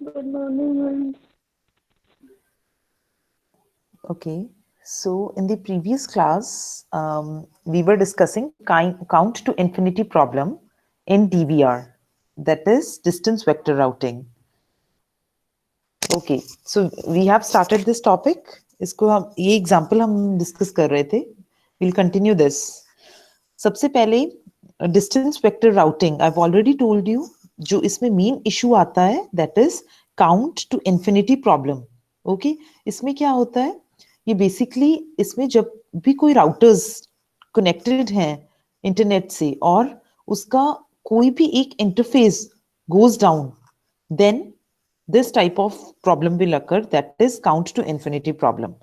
Good morning, ma'am. Okay, so in the previous class, we were discussing count to infinity problem in DVR, that is distance vector routing. Okay, so we have started this topic. इसको हम ये example हम discuss कर रहे थे. We'll continue this. सबसे पहले distance vector routing I already told you जो इसमें मेन इशू आता है that is count to infinity problem. Okay, इसमें क्या होता है, ये बेसिकली इसमें जब भी कोई राउटर्स कनेक्टेड हैं इंटरनेट से और उसका कोई भी एक interface goes down, then this type of problem will occur, that is count to infinity problem.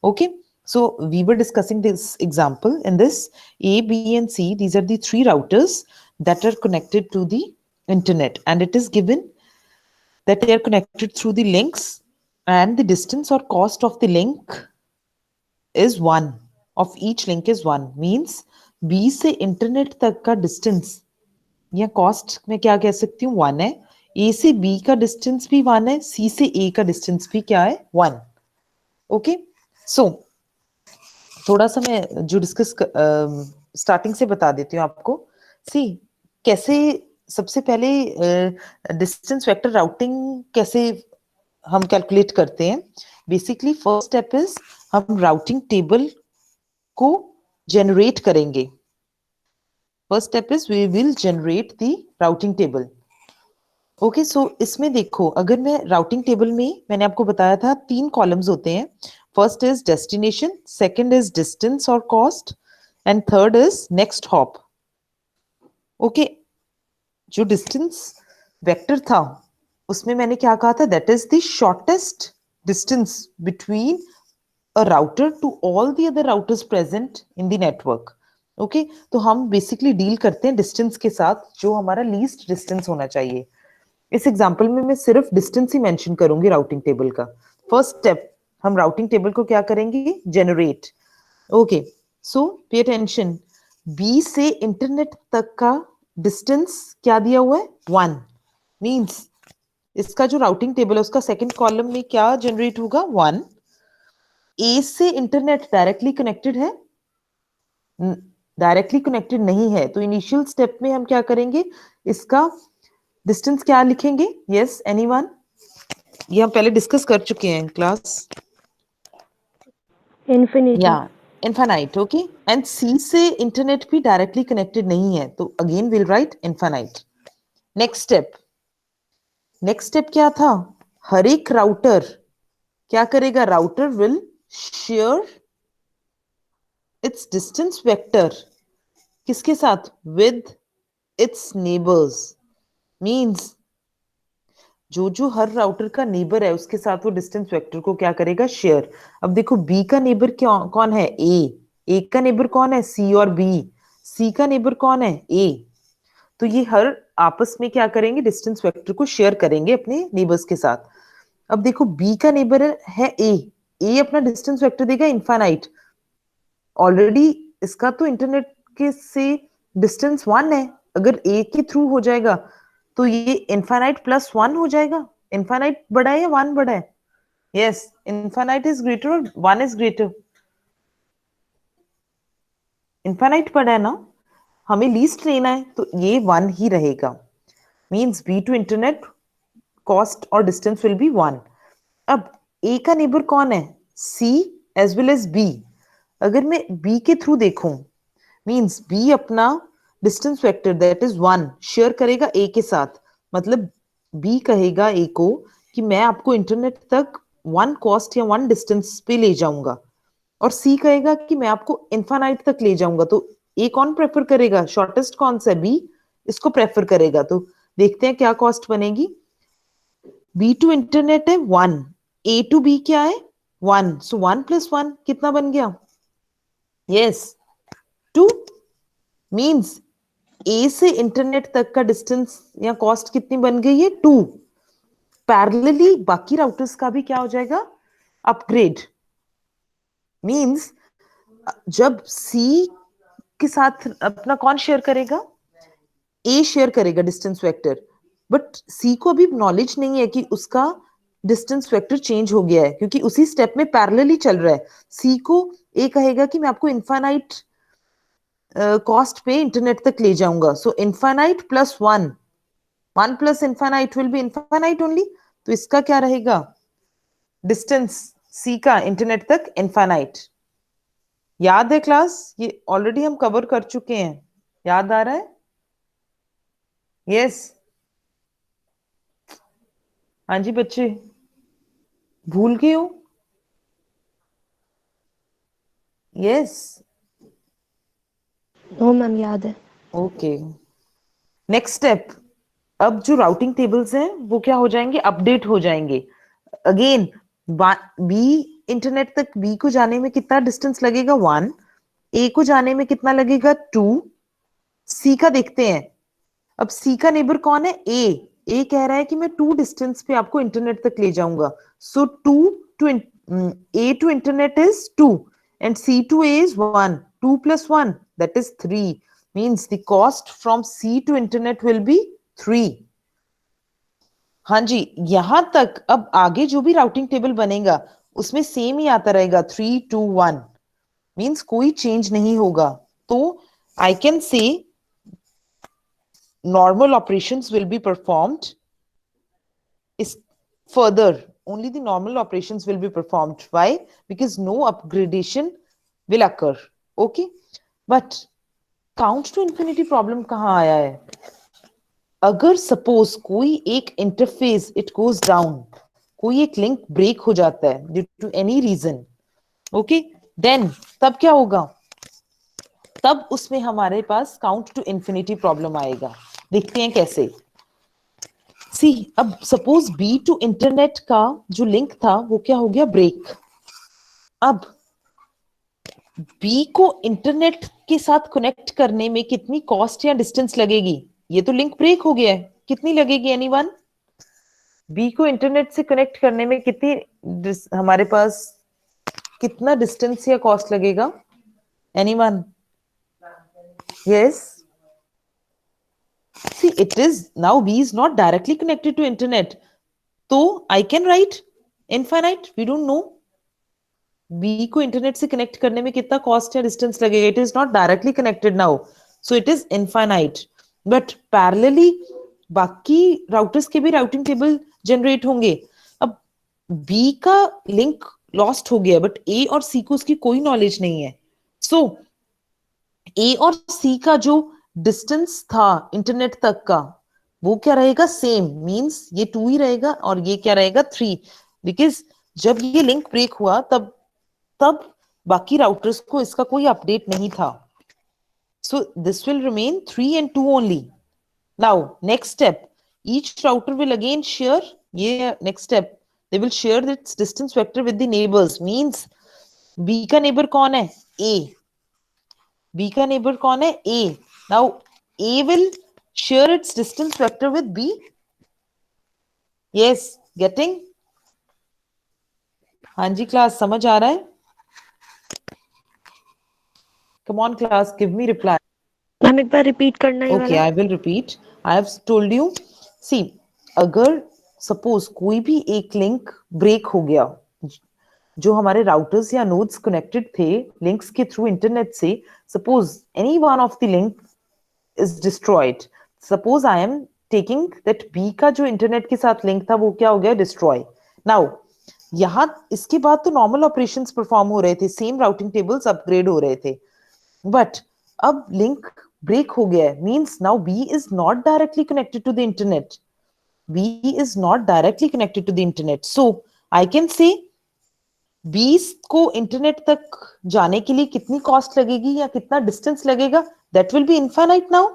Okay, so we were discussing this example. In this, A, B and C, these are the three routers that are connected to the internet, and it is given that they are connected through the links, and the distance or cost of the link is 1, of each link is 1, means B से internet तक का distance या cost में क्या कह सकती हूँ 1 है, ए से बी का डिस्टेंस भी 1 है, सी से ए का डिस्टेंस भी क्या है 1. ओके, सो थोड़ा सा मैं जो डिस्कस स्टार्टिंग से बता देती हूँ आपको. सी कैसे सबसे पहले डिस्टेंस वेक्टर राउटिंग कैसे हम कैलकुलेट करते हैं. बेसिकली फर्स्ट स्टेप इज हम राउटिंग टेबल को जनरेट करेंगे. First step is we will generate the routing table. Okay, so इसमें देखो, अगर मैं राउटिंग टेबल में मैंने आपको बताया था 3 कॉलम्स होते हैं. First is destination, second is distance और cost, and third is next hop. Okay, जो डिस्टेंस वेक्टर था उसमें मैंने क्या कहा था, that is the shortest distance between a router to all the other routers present in the network. Okay, तो हम बेसिकली डील करते हैं डिस्टेंस के साथ जो हमारा लीस्ट डिस्टेंस होना चाहिए. इस एग्जांपल में मैं सिर्फ डिस्टेंस ही मेंशन करूंगी राउटिंग टेबल का. फर्स्ट स्टेप, हम राउटिंग टेबल को क्या करेंगे, जनरेट. ओके, सो पे अटेंशन, बी से इंटरनेट तक का डिस्टेंस क्या दिया हुआ है 1, मींस इसका जो राउटिंग टेबल है उसका सेकंड कॉलम में क्या जनरेट होगा 1. ए से इंटरनेट डायरेक्टली कनेक्टेड है, डायरेक्टली कनेक्टेड नहीं है, तो इनिशियल स्टेप में हम क्या करेंगे, इसका डिस्टेंस क्या लिखेंगे. Yes, anyone? ये हम पहले डिस्कस कर चुके हैं क्लास. Infinity. या इनफाइनाइट. ओके, एंड सी से इंटरनेट भी डायरेक्टली कनेक्टेड नहीं है, तो again will write infinite. Next step, next step क्या था, हर एक राउटर क्या करेगा, router will share its distance vector किसके साथ, विद इट्स नेबर्स. मींस जो जो हर राउटर का नेबर है उसके साथ वो डिस्टेंस वेक्टर को क्या करेगा, शेयर. अब देखो बी का नेबर कौन है, ए का नेबर कौन है, सी और बी, सी का नेबर कौन है, ए. तो ये हर आपस में क्या करेंगे, डिस्टेंस वेक्टर को शेयर करेंगे अपने नेबर्स के साथ. अब देखो बी का नेबर है ए अपना डिस्टेंस वेक्टर देगा इनफाइनाइट. ऑलरेडी इसका तो इंटरनेट के से डिस्टेंस 1 है, अगर ए के थ्रू हो जाएगा तो ये इनफाइनाइट प्लस 1 हो जाएगा. इनफाइनाइट बड़ा है या 1 बड़ा है, यस, इनफाइनाइट इज ग्रेटर और 1 इज ग्रेटर. इनफाइनाइट बड़ा है ना, हमें लीस्ट लेना है तो ये 1 ही रहेगा. Means B to internet cost और डिस्टेंस विल बी 1. अब ए का नेबर कौन है, C as well as B. अगर मैं बी के थ्रू देखूं, मींस बी अपना distance vector that is 1 share करेगा ए के साथ. मतलब बी कहेगा ए को कि मैं आपको इंटरनेट तक 1 कॉस्ट या 1 डिस्टेंस पे ले जाऊंगा, और सी कहेगा कि मैं आपको इनफाइनाइट तक ले जाऊंगा. तो ए कौन प्रेफर करेगा, शॉर्टेस्ट कौन सा है, बी, इसको प्रेफर करेगा. तो देखते हैं क्या कॉस्ट बनेगी. बी टू इंटरनेट है 1, ए टू बी क्या है 1, सो 1 प्लस 1 कितना बन गया, यस 2. मींस ए से इंटरनेट तक का डिस्टेंस या कॉस्ट कितनी बन गई है 2. पैरेलली बाकी राउटर्स का भी क्या हो जाएगा, अपग्रेड. मींस जब सी के साथ अपना कौन शेयर करेगा, ए शेयर करेगा डिस्टेंस वेक्टर, बट सी को अभी नॉलेज नहीं है कि उसका डिस्टेंस वेक्टर चेंज हो गया है, क्योंकि उसी स्टेप में पैरेलली चल रहा है। सी को ए कहेगा कि मैं आपको इनफाइनाइट कॉस्ट पे इंटरनेट तक ले जाऊंगा, so infinite plus one, one plus infinite will be infinite only. तो इसका क्या रहेगा, डिस्टेंस सी का इंटरनेट तक इनफाइनाइट। याद है क्लास, ये ऑलरेडी हम कवर कर चुके हैं, याद आ रहा है? यस। हाँ जी बच्चे, भूल गए हो? यस। नो मैम, याद है। ओके, नेक्स्ट स्टेप, अब जो राउटिंग टेबल्स हैं वो क्या हो जाएंगे, अपडेट हो जाएंगे। अगेन बी इंटरनेट तक बी को जाने में कितना डिस्टेंस लगेगा, वन। ए को जाने में कितना लगेगा, टू। सी का देखते हैं। अब सी का नेबर कौन है, ए कह रहा है कि मैं टू डिस्टेंस पे आपको इंटरनेट तक ले जाऊंगा, so to to A to internet is two and C to A is one, two plus one that is three, means the cost from C to internet will be three. हाँ जी, यहां तक अब आगे जो भी राउटिंग टेबल बनेगा उसमें सेम ही आता रहेगा, 3 2 1, मीन्स कोई चेंज नहीं होगा। तो I can say normal operations will be performed is further, only the normal operations will be performed. Why? Because no upgradation will occur. Okay, but count to infinity problem कहाँ आया है? अगर suppose कोई एक interface it goes down, कोई एक link break हो जाता है due to any reason, okay, then तब क्या होगा, तब उसमें हमारे पास काउंट टू इंफिनिटी प्रॉब्लम आएगा। देखते हैं कैसे। सी, अब सपोज बी टू इंटरनेट का जो लिंक था वो क्या हो गया, ब्रेक। अब बी को इंटरनेट के साथ कनेक्ट करने में कितनी कॉस्ट या डिस्टेंस लगेगी, ये तो लिंक ब्रेक हो गया है, कितनी लगेगी एनीवन? बी को इंटरनेट से कनेक्ट करने में कितनी हमारे पास कितना डिस्टेंस या कॉस्ट लगेगा, anyone? Yes. See, it is now B is not directly connected to internet. So I can write infinite. We don't know B को इंटरनेट से कनेक्ट करने में कितना कॉस्ट या डिस्टेंस लगेगा. It is not directly connected now, so it is infinite. But parallelly बाकी routers के भी राउटिंग टेबल जनरेट होंगे. अब B का लिंक लॉस्ट हो गया, बट A और C को उसकी कोई नॉलेज नहीं है. सो A और C का जो डिस्टेंस था इंटरनेट तक का वो क्या रहेगा, सेम, मींस ये 2 ही रहेगा और ये क्या रहेगा, 3, बिकॉज जब ये लिंक ब्रेक हुआ तब बाकी राउटर्स को इसका कोई अपडेट नहीं था. So this will remain 3 and 2 only. Now next step, each router will again share, ये next step, they will share its distance vector with the neighbours, means B का नेबर कौन है, ए. B का नेबर कौन है, A. Now A will share its distance vector with B. Yes, getting? हाँ जी class, समझ आ रहा है? Come on class, give me reply. Ma'am एक बार रिपीट करना ही Okay, वाला. I will repeat. I have told you. See, अगर सपोज कोई भी एक लिंक ब्रेक हो गया, जो हमारे राउटर्स या नोड्स कनेक्टेड थे लिंक्स के थ्रू इंटरनेट से, suppose any one of the link is destroyed. Suppose I am taking that B का जो इंटरनेट के साथ लिंक था वो क्या हो गया, डिस्ट्रॉय. नाउ यहाँ इसके बाद तो नॉर्मल ऑपरेशंस परफॉर्म हो रहे थे, सेम राउटिंग टेबल्स अपग्रेड हो रहे थे, बट अब लिंक ब्रेक हो गया है, means now B is not directly connected to the internet. B is not directly connected to the internet. So I can say 20 को इंटरनेट तक जाने के लिए कितनी कॉस्ट लगेगी या कितना डिस्टेंस लगेगा, that will be infinite now,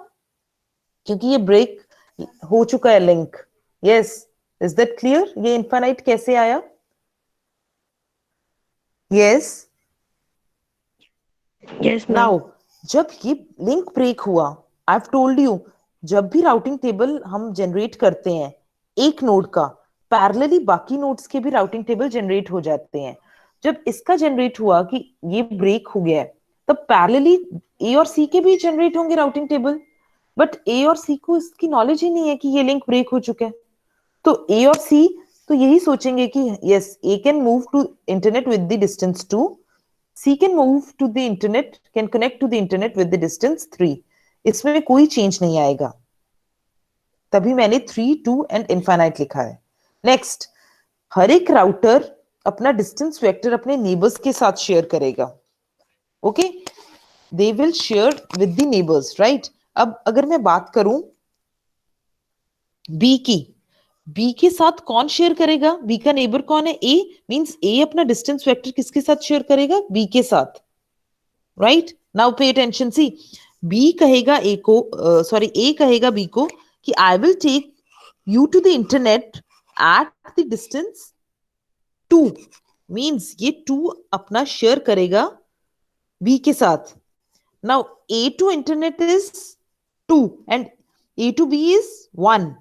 क्योंकि ये ब्रेक हो चुका है link. Yes, is that clear? ये इनफाइनाइट कैसे आया? यस. Yes ma'am. नाउ जब ये लिंक ब्रेक हुआ, आई हैव टोल्ड यू, जब भी राउटिंग टेबल हम जनरेट करते हैं एक नोड का, पैरेलली बाकी नोड्स के भी राउटिंग टेबल जनरेट हो जाते हैं. जब इसका जनरेट हुआ कि ये ब्रेक हो गया है, तब पैरेलली ए और सी के भी जनरेट होंगे राउटिंग टेबल. बट ए और सी को इसकी नॉलेज ही नहीं है कि ये लिंक ब्रेक हो चुका है। तो ए और सी तो यही सोचेंगे कि yes A can move to internet with the distance 2, C can move to the internet, can connect to the internet with the distance 3। इसमें कोई चेंज नहीं आएगा, तभी मैंने 3 2 एंड इनफाइनाइट लिखा है। नेक्स्ट, हर एक राउटर अपना डिस्टेंस वेक्टर अपने नेबर्स के साथ शेयर करेगा। Okay, they will share with the neighbours, right. अब अगर मैं बात करूं बी की, बी के साथ कौन शेयर करेगा? बी का नेबर कौन है? ए, मींस ए अपना डिस्टेंस वेक्टर किसके साथ शेयर करेगा? बी के साथ, right. Now pay attention, C B कहेगा ए को, सॉरी ए कहेगा बी को कि I will take you to the internet at the distance 2, means ये 2 अपना शेयर करेगा बी के साथ। Now A to internet is 2 and A to B is 1,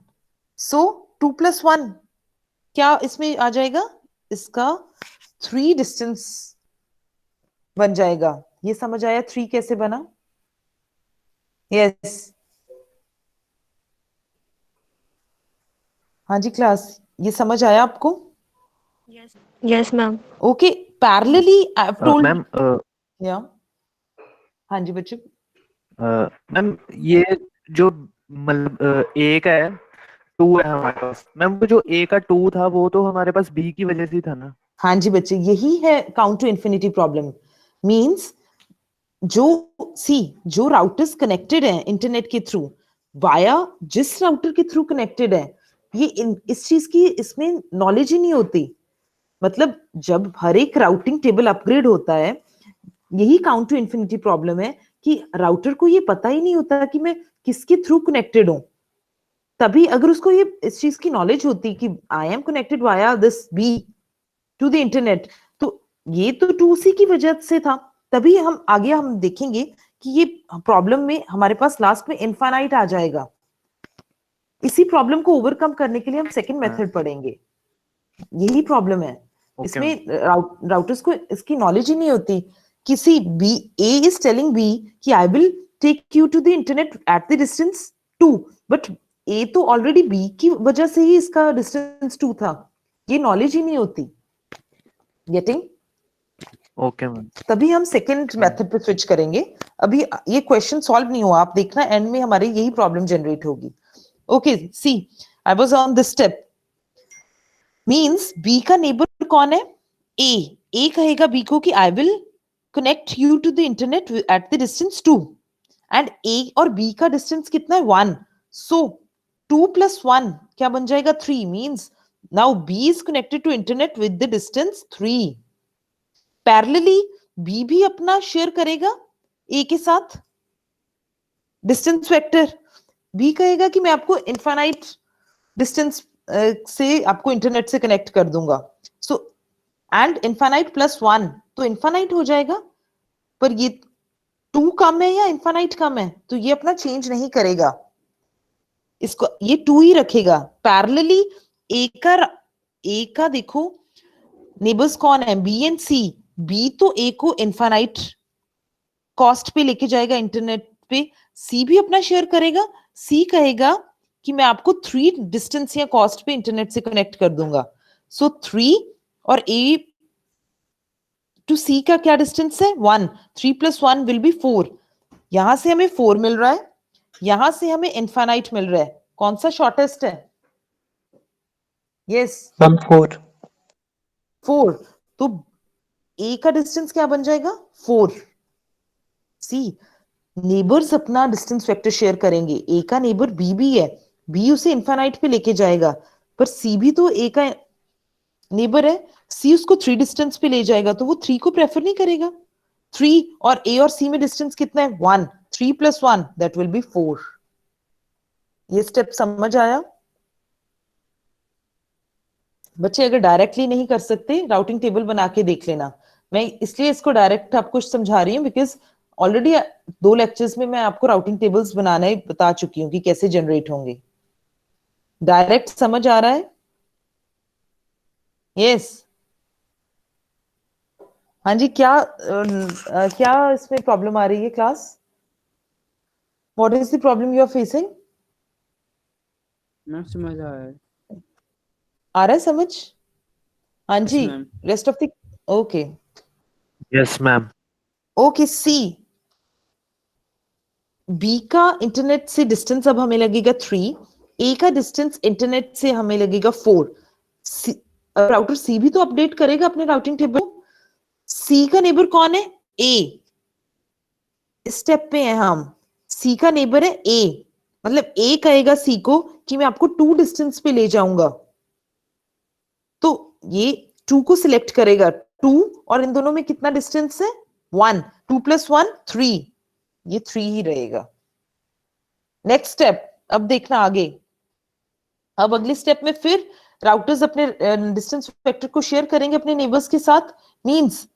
so 2 + 1 क्या इसमें आ जाएगा? इसका 3 डिस्टेंस बन जाएगा। ये समझ आया 3 कैसे बना? यस, हाँ जी क्लास, ये समझ आया आपको? Yes ma'am. Okay, parallelly I have told, ma'am या हाँ जी बच्चे। मैम ये जो मतलब ए का है 2 है हमारे पास मैम, वो जो ए का 2 था वो तो हमारे पास बी की वजह से ही था ना। हाँ जी बच्चे, यही है count to infinity problem. Means जो सी जो राउटर्स कनेक्टेड हैं इंटरनेट के थ्रू, वाया जिस राउटर के थ्रू कनेक्टेड है, ये इस चीज की इसमें नॉलेज ही नहीं होती। मतलब जब हर एक राउटिंग टेबल अपग्रेड होता है, यही काउंट टू इन्फिनिटी प्रॉब्लम है कि राउटर को ये पता ही नहीं होता कि मैं किसके थ्रू कनेक्टेड हूं। तभी अगर उसको ये इस चीज की नॉलेज होती कि I am connected via this B to the internet, तो ये तो 2C की वजह से था। तभी हम आगे हम देखेंगे कि ये प्रॉब्लम में हमारे पास लास्ट में इनफाइनाइट आ जाएगा। इसी प्रॉब्लम को ओवरकम करने के लिए हम सेकंड मेथड पढ़ेंगे। यही प्रॉब्लम है इसमें, राउटर्स को इसकी नॉलेज ही नहीं होती। किसी B, A is telling B कि I will take you to the internet at the distance 2, but A तो ऑलरेडी बी की वजह से ही इसका डिस्टेंस 2 था, ये नॉलेज ही नहीं होती। गेटिंग? Okay ma'am. तभी हम सेकंड मेथड पे स्विच करेंगे। अभी ये क्वेश्चन सॉल्व नहीं हुआ, आप देखना एंड में हमारी यही प्रॉब्लम जनरेट होगी। Okay, see I was on this step. Means B का नेबर कौन है? ए। ए कहेगा बी को कि I will connect you to the internet at the distance 2, and A और बी का डिस्टेंस कितना है? 1, सो 2 + 1 क्या बन जाएगा? 3, means now B is connected to internet with the distance 3। Parallelly B भी अपना शेयर करेगा ए के साथ डिस्टेंस वेक्टर। बी कहेगा कि मैं आपको इनफाइनाइट डिस्टेंस से आपको इंटरनेट से कनेक्ट कर दूंगा, सो एंड इनफाइनाइट +1 तो इनफाइनाइट हो जाएगा। पर ये 2 कम है या इनफाइनाइट कम है? तो ये अपना चेंज नहीं करेगा, इसको ये 2 ही रखेगा। पैरेलली ए का देखो नेबर्स कौन है? B and C. बी तो ए को इनफाइनाइट कॉस्ट पे लेके जाएगा इंटरनेट पे, सी भी अपना शेयर करेगा। सी कहेगा कि मैं आपको 3 डिस्टेंस या कॉस्ट पे इंटरनेट से कनेक्ट कर दूंगा, सो 3 और ए टू सी का क्या डिस्टेंस है? 1, 3 + 1 विल बी 4। यहां से हमें 4 मिल रहा है, यहां से हमें इनफाइनाइट मिल रहा है, कौन सा शॉर्टेस्ट है? यस, 4। 4। तो ए का डिस्टेंस क्या बन जाएगा? 4। सी नेबर्स अपना डिस्टेंस वेक्टर शेयर करेंगे। ए का नेबर बी भी है, बी उसे इनफाइनाइट पे लेके जाएगा, पर सी भी तो ए का नेबर है, सी उसको 3 डिस्टेंस पे ले जाएगा, तो वो 3 को प्रेफर नहीं करेगा। 3 और ए और सी में डिस्टेंस कितना है? 1, 3 + 1 दैट विल बी 4। ये स्टेप समझ आया बच्चे? अगर डायरेक्टली नहीं कर सकते, राउटिंग टेबल बना के देख लेना। मैं इसलिए इसको डायरेक्ट आपको समझा रही हूँ बिकॉज ऑलरेडी 2 लेक्चर्स में मैं आपको राउटिंग टेबल्स बनाने बता चुकी हूँ कि कैसे जनरेट होंगे। डायरेक्ट समझ आ रहा है? यस, हाँ जी। क्या क्या इसमें प्रॉब्लम आ रही है class? What is the problem you are facing? Ma'am समझ आ रहा है। आ रहा है समझ? हाँ Yes, जी, ma'am. rest of the okay. Yes ma'am. Okay, C. B का इंटरनेट से डिस्टेंस अब हमें लगेगा 3, A का डिस्टेंस इंटरनेट से हमें लगेगा 4। राउटर C भी तो अपडेट करेगा अपने राउटिंग टेबल। C का नेबर कौन है? A। इस स्टेप पे है हम। C का नेबर है A, मतलब A कहेगा C को कि मैं आपको 2 डिस्टेंस पे ले जाऊंगा, तो ये 2 को सिलेक्ट करेगा, 2 और इन दोनों में कितना डिस्टेंस है? 1। 2 + 1 3, ये 3 ही रहेगा। नेक्स्ट स्टेप, अब देखना आगे। अब अगले स्टेप में फिर राउटर्स अपने डिस्टेंस वेक्टर को शेयर करेंगे अपने नेबर्स के साथ। मींस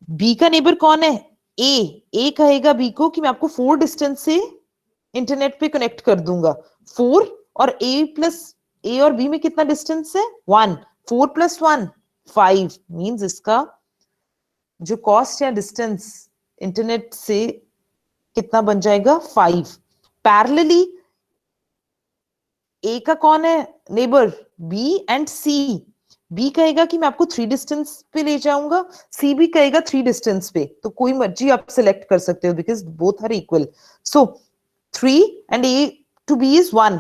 बी का नेबर कौन है? ए कहेगा बी को कि मैं आपको 4 डिस्टेंस से इंटरनेट पे कनेक्ट कर दूंगा। 4 और ए और बी में कितना डिस्टेंस है? 1। 4 + 1 5। मींस इसका जो कॉस्ट या डिस्टेंस इंटरनेट से कितना बन जाएगा? 5। पैरेलली ए का कौन है neighbour? B and C. B कहेगा कि मैं आपको 3 डिस्टेंस पे ले जाऊंगा, सी भी कहेगा 3 डिस्टेंस पे, तो कोई मर्जी आप सिलेक्ट कर सकते हो because both are equal. So 3 and A to B is 1।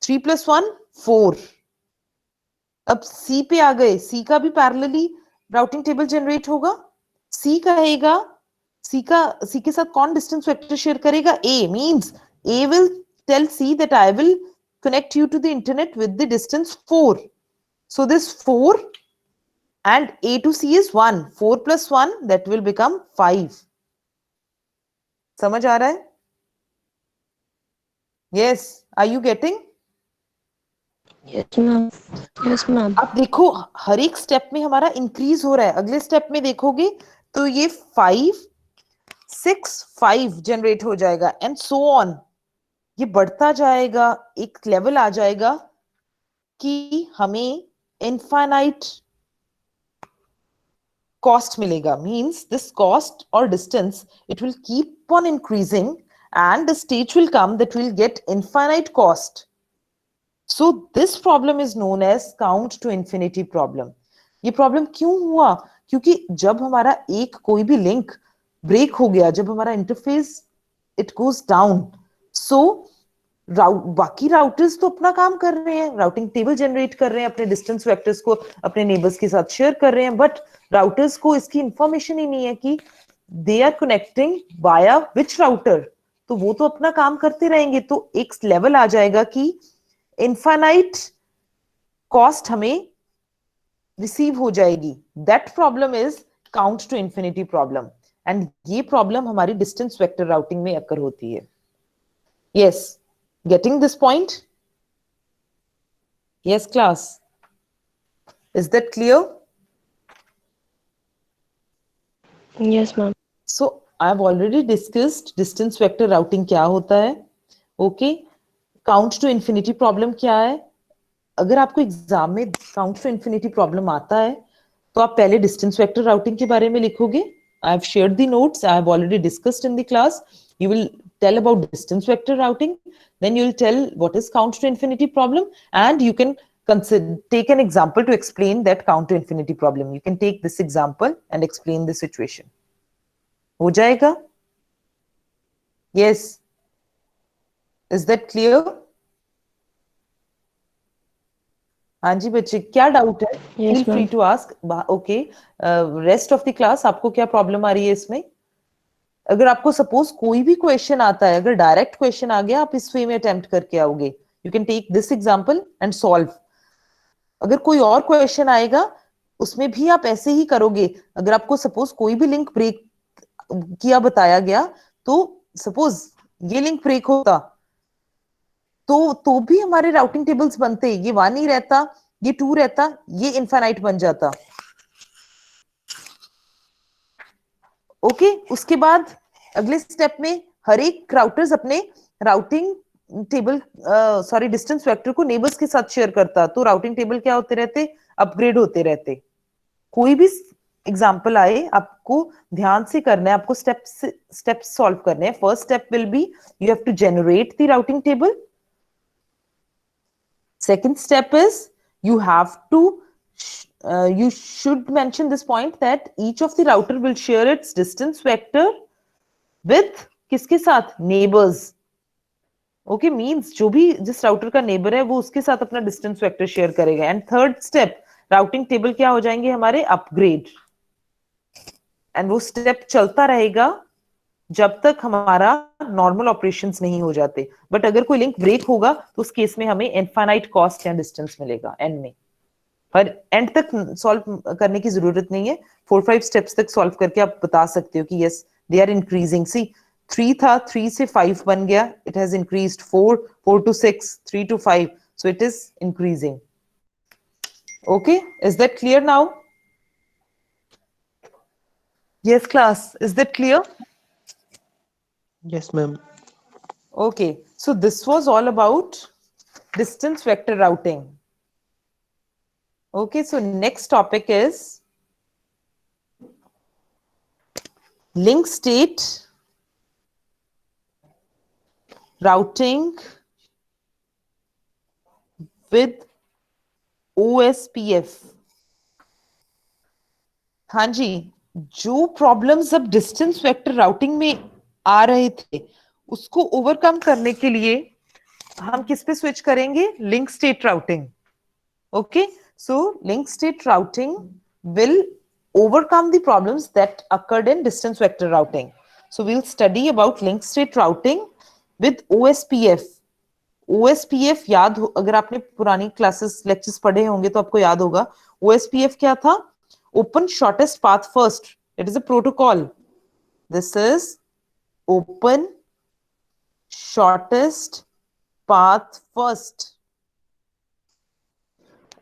3 + 1 4। अब सी पे आ गए, सी का भी पैरेलली राउटिंग टेबल जनरेट होगा। सी कहेगा, सी के साथ कौन डिस्टेंस वेक्टर शेयर करेगा? A. Means A will tell C that I will connect you to the internet with the distance 4. So this 4 and A to C is 1. 4 + 1 that will become 5. समझ आ रहा है? Yes. Are you getting? Yes, ma'am. Yes, ma'am. अब देखो हर एक step में हमारा increase हो रहा है। अगले स्टेप में देखोगे तो ये 5 6 5 जनरेट हो जाएगा एंड सो ऑन। ये बढ़ता जाएगा, एक लेवल आ जाएगा कि हमें इनफाइनाइट कॉस्ट मिलेगा। मींस दिस कॉस्ट और distance it will keep on increasing and the stage will come that will get infinite cost. So this problem is known as count to infinity problem. ये problem क्यों हुआ? क्योंकि जब हमारा एक कोई भी लिंक ब्रेक हो गया, जब हमारा इंटरफेस इट गोज डाउन, सो बाकी राउटर्स तो अपना काम कर रहे हैं, राउटिंग टेबल जनरेट कर रहे हैं, अपने डिस्टेंस वेक्टर्स को अपने नेबर्स के साथ शेयर कर रहे हैं, बट राउटर्स को इसकी इंफॉर्मेशन ही नहीं है कि they are connecting via which router. तो वो तो अपना काम करते रहेंगे, तो एक लेवल आ जाएगा कि इनफाइनाइट कॉस्ट हमें रिसीव हो जाएगी। That problem is count to infinity problem, and ये प्रॉब्लम हमारी डिस्टेंस वेक्टर राउटिंग में अकर होती है। Yes, getting this point? Yes, class. Is that clear? Yes, ma'am. So I have already discussed distance vector routing क्या होता है। Okay, count to infinity problem क्या है? अगर आपको एग्जाम में count to infinity problem आता है तो आप पहले distance vector routing के बारे में लिखोगे। I have shared the notes. I have already discussed in the class. You will tell about distance vector routing. Then you will tell what is count to infinity problem, and you can take an example to explain that count to infinity problem. You can take this example and explain the situation. हो जाएगा? Yes. Is that clear? हाँ जी बच्चे, क्या doubt है? Yes, Feel free ma'am. to ask. Okay. Rest of the class आपको क्या problem आ रही है इसमें? अगर आपको सपोज कोई भी क्वेश्चन आता है, अगर डायरेक्ट क्वेश्चन आ गया, आप इस वे में अटेम्प्ट करके आओगे। You can take this example and solve. अगर कोई और क्वेश्चन आएगा उसमें भी आप ऐसे ही करोगे। अगर आपको सपोज कोई भी लिंक ब्रेक बताया गया, तो सपोज ये लिंक ब्रेक होता तो भी हमारे राउटिंग टेबल्स बनते। ये 1 ही रहता, ये 2 रहता, ये इनफाइनाइट बन जाता। ओके, उसके बाद अगले स्टेप में हर एक राउटर्स अपने राउटिंग टेबल डिस्टेंस वेक्टर को नेबर्स के साथ शेयर करता, तो राउटिंग टेबल क्या होते रहते? अपग्रेड होते रहते। कोई भी एग्जाम्पल आए आपको ध्यान से करना है, आपको स्टेप्स सॉल्व करने हैं. First step will be you have to generate the routing table. Second step is you have to you should mention this point that each of the router will share its distance vector with किसके साथ? Neighbors. Okay, means जो भी जिस router का neighbour है वो उसके साथ अपना डिस्टेंस वेक्टर शेयर करेगा. And third step, routing table क्या हो जाएंगे हमारे? अपग्रेड. एंड वो स्टेप चलता रहेगा जब तक हमारा नॉर्मल ऑपरेशंस नहीं हो जाते. बट अगर कोई लिंक ब्रेक होगा तो उस केस में हमें इनफाइनाइट कॉस्ट या डिस्टेंस मिलेगा एंड में. पर एंड तक सॉल्व करने की जरूरत नहीं है. 4-5 स्टेप्स तक सॉल्व करके आप बता सकते हो कि यस दे आर इंक्रीजिंग. सी 3 था, 3 से 5 बन गया, it has increased 4, 4 to 6, 3 to 5, so it is increasing. Okay, is that clear now? Yes class, is that clear? Yes, ma'am. Okay, so this was all about distance vector routing. Okay, so next topic is link state routing with OSPF. हाँ जी, जो problems अब distance vector routing में आ रहे थे उसको overcome करने के लिए हम किस पे स्विच करेंगे? Link state routing. Okay, so link state routing will overcome the problems that occurred in distance vector routing. So we'll study about link state routing with OSPF. OSPF याद हो, अगर आपने पुरानी क्लासेस लेक्चर्स पढ़े होंगे तो आपको याद होगा. OSPF क्या था? Open shortest path first. It is a protocol. This is open shortest path first.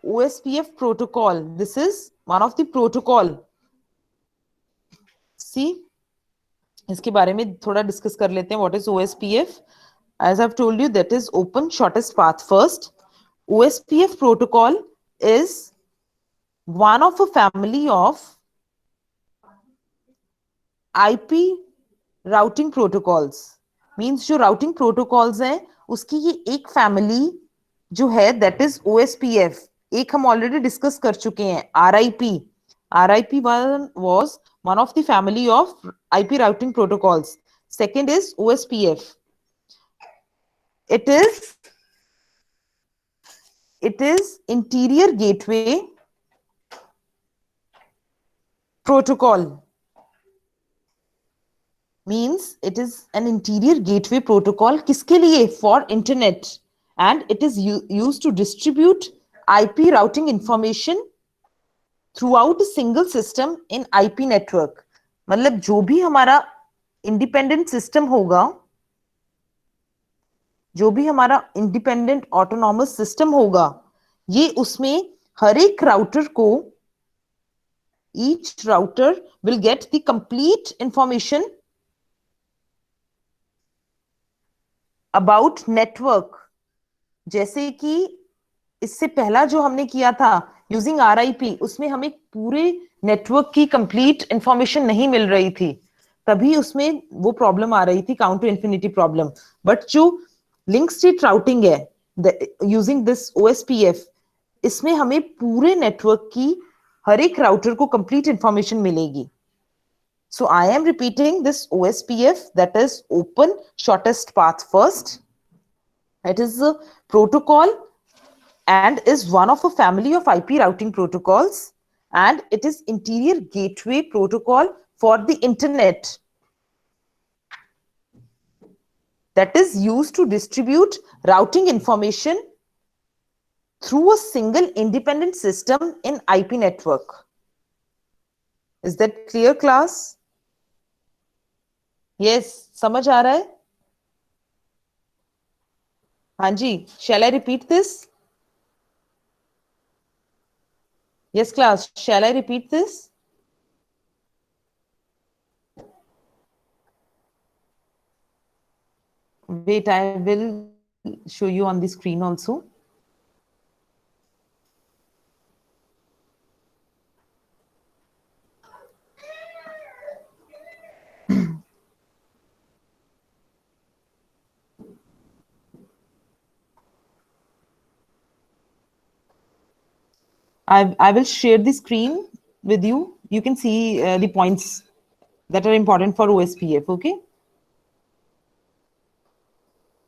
OSPF protocol. This is one of the protocol. See, इसके बारे में थोड़ा डिस्कस कर लेते हैं. What is OSPF? As I've told you, that is open shortest path first. OSPF protocol is one of a family of IP routing protocols. Means जो routing protocols हैं उसकी ये एक family जो है that is OSPF. एक हम already discuss कर चुके हैं, RIP. RIP was one of the family of IP routing protocols. Second is OSPF. It is interior gateway protocol. Means it is an interior gateway protocol. किसके लिए? For internet. And it is used to distribute IP routing information throughout a single system in IP network. मतलब जो भी हमारा independent system होगा, जो भी हमारा independent autonomous system होगा, ये उसमें हर एक राउटर को, each router will get the complete information about network. जैसे कि इससे पहला जो हमने किया था यूजिंग RIP, उसमें हमें पूरे नेटवर्क की कंप्लीट इंफॉर्मेशन नहीं मिल रही थी, तभी उसमें वो प्रॉब्लम आ रही थी, count to infinity problem. But जो लिंक स्टेट राउटिंग है यूजिंग दिस OSPF, इसमें हमें पूरे नेटवर्क की हर एक राउटर को कंप्लीट इंफॉर्मेशन मिलेगी. So I am repeating this OSPF, that is open shortest path first. It is a protocol and is one of a family of IP routing protocols, and it is interior gateway protocol for the internet that is used to distribute routing information through a single independent system in IP network. Is that clear class? Yes, समझ आ रहा है? हाँ जी, shall I repeat this? Yes class, shall I repeat this? Wait, I will show you on the screen also. I will share the screen with you. You can see the points that are important for OSPF. Okay.